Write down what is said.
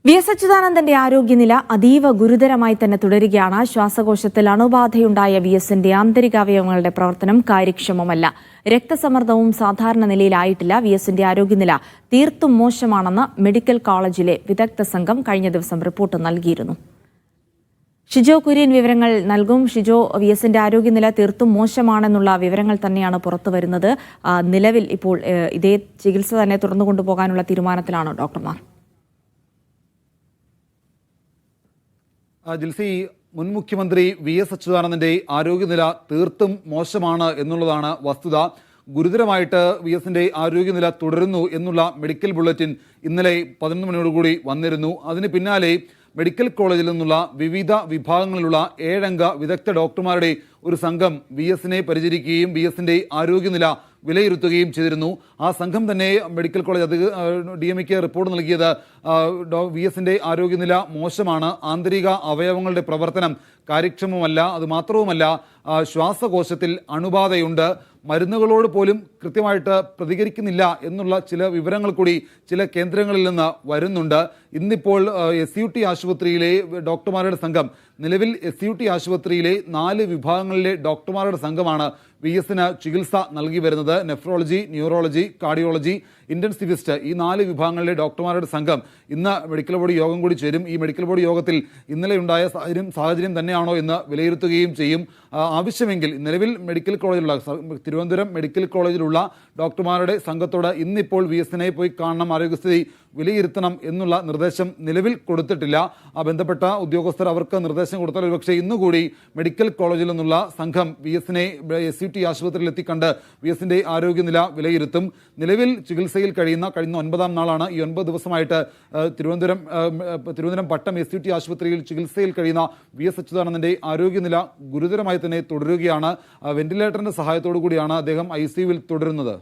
VS. അച്യുതാനന്ദന്റെ ആരോഗ്യനില അതീവ ഗുരുതരമായി തന്നെ തുടരുകയാണ്. ശ്വാസകോശത്തിൽ അണുബാധയുണ്ടായ വി.എസിന്റെ ആന്തരികാവയവങ്ങളുടെ പ്രവർത്തനം കാര്യക്ഷമമല്ല. രക്തസമ്മർദ്ദവും സാധാരണ നിലയിലായിട്ടില്ല. വി.എസിന്റെ ആരോഗ്യനില തീർത്തും മോശമാണെന്ന് മെഡിക്കൽ കോളേജിലെ വിദഗ്ധ സംഘം കഴിഞ്ഞ ദിവസം റിപ്പോർട്ട് നൽകിയിരുന്നു. ഷിജോ കുര്യൻ വിവരങ്ങൾ നൽകും. ഷിജോ, വി.എസിന്റെ ആരോഗ്യനില തീർത്തും മോശമാണെന്നുള്ള വിവരങ്ങൾ തന്നെയാണ് പുറത്തുവരുന്നത്. നിലവിൽ ഇപ്പോൾ ഇതേ ചികിത്സ തന്നെ തുടർന്നു കൊണ്ടുപോകാനുള്ള തീരുമാനത്തിലാണോ ഡോക്ടർമാർ? ജിൽസി, മുൻ മുഖ്യമന്ത്രി വി.എസ്. അച്യുതാനന്ദന്റെ ആരോഗ്യനില തീർത്തും മോശമാണ് എന്നുള്ളതാണ് വസ്തുത. ഗുരുതരമായിട്ട് വി.എസിന്റെ ആരോഗ്യനില തുടരുന്നു എന്നുള്ള മെഡിക്കൽ ബുള്ളറ്റിൻ ഇന്നലെ 11 മണിയോടുകൂടി വന്നിരുന്നു. അതിന് പിന്നാലെ മെഡിക്കൽ കോളേജിൽ നിന്നുള്ള വിവിധ വിഭാഗങ്ങളിലുള്ള 7 അംഗ വിദഗ്ധ ഡോക്ടർമാരുടെ ഒരു സംഘം വി.എസിനെ പരിചരിക്കുകയും വി.എസിന്റെ ആരോഗ്യനില വിലയിരുത്തുകയും ചെയ്തിരുന്നു. ആ സംഘം തന്നെ മെഡിക്കൽ കോളേജ് DMEക്ക് റിപ്പോർട്ട് നൽകിയത് വി.എസിന്റെ ആരോഗ്യനില മോശമാണ്, ആന്തരിക അവയവങ്ങളുടെ പ്രവർത്തനം കാര്യക്ഷമമല്ല, അത് മാത്രവുമല്ല ശ്വാസകോശത്തിൽ അണുബാധയുണ്ട്, മരുന്നുകളോട് പോലും കൃത്യമായിട്ട് പ്രതികരിക്കുന്നില്ല എന്നുള്ള ചില വിവരങ്ങൾ കൂടി ചില കേന്ദ്രങ്ങളിൽ നിന്ന് വരുന്നുണ്ട്. ഇന്നിപ്പോൾ SUT ആശുപത്രിയിലെ ഡോക്ടർമാരുടെ സംഘം, നിലവിൽ SUT ആശുപത്രിയിലെ 4 വിഭാഗങ്ങളിലെ ഡോക്ടർമാരുടെ സംഘമാണ് വി.എസിന് ചികിത്സ നൽകി വരുന്നത്. നെഫ്രോളജി, ന്യൂറോളജി, കാർഡിയോളജി, ഇന്റൻസിവിസ്റ്റ്, ഈ 4 വിഭാഗങ്ങളിലെ ഡോക്ടർമാരുടെ സംഘം ഇന്ന് മെഡിക്കൽ ബോർഡ് യോഗം കൂടി ചേരും. ഈ മെഡിക്കൽ ബോർഡ് യോഗത്തിൽ ഇന്നലെ ഉണ്ടായ സാഹചര്യം തന്നെയാണോ എന്ന് വിലയിരുത്തുകയും ചെയ്യും. ആവശ്യമെങ്കിൽ നിലവിൽ മെഡിക്കൽ കോളേജിലുള്ള തിരുവനന്തപുരം മെഡിക്കൽ കോളേജിലുള്ള ഡോക്ടർമാരുടെ സംഘത്തോട് ഇന്നിപ്പോൾ വി.എസിനെ പോയി കാണണം, ആരോഗ്യസ്ഥിതി വിലയിരുത്തണം എന്നുള്ള നിർദ്ദേശം നിലവിൽ കൊടുത്തിട്ടില്ല. ബന്ധപ്പെട്ട ഉദ്യോഗസ്ഥർ അവർക്ക് നിർദ്ദേശം കൊടുത്താൽ ഒരുപക്ഷെ ഇന്നുകൂടി മെഡിക്കൽ കോളേജിൽ നിന്നുള്ള സംഘം വി.എസിനെ SUT ആശുപത്രിയിൽ എത്തിക്കണ്ട് വി.എസിന്റെ ആരോഗ്യനില വിലയിരുത്തും. നിലവിൽ ചികിത്സയിൽ കഴിഞ്ഞ 9ാം നാളാണ്. ഈ 9 ദിവസമായിട്ട് തിരുവനന്തപുരം പട്ടം SUT ആശുപത്രിയിൽ ചികിത്സയിൽ കഴിയുന്ന വി.എസ്. അച്യുതാനന്ദന്റെ ആരോഗ്യനില ഗുരുതരമായി തന്നെ തുടരുകയാണ്. വെന്റിലേറ്ററിന്റെ സഹായത്തോടു കൂടിയാണ് അദ്ദേഹം ICUവിൽ തുടരുന്നത്.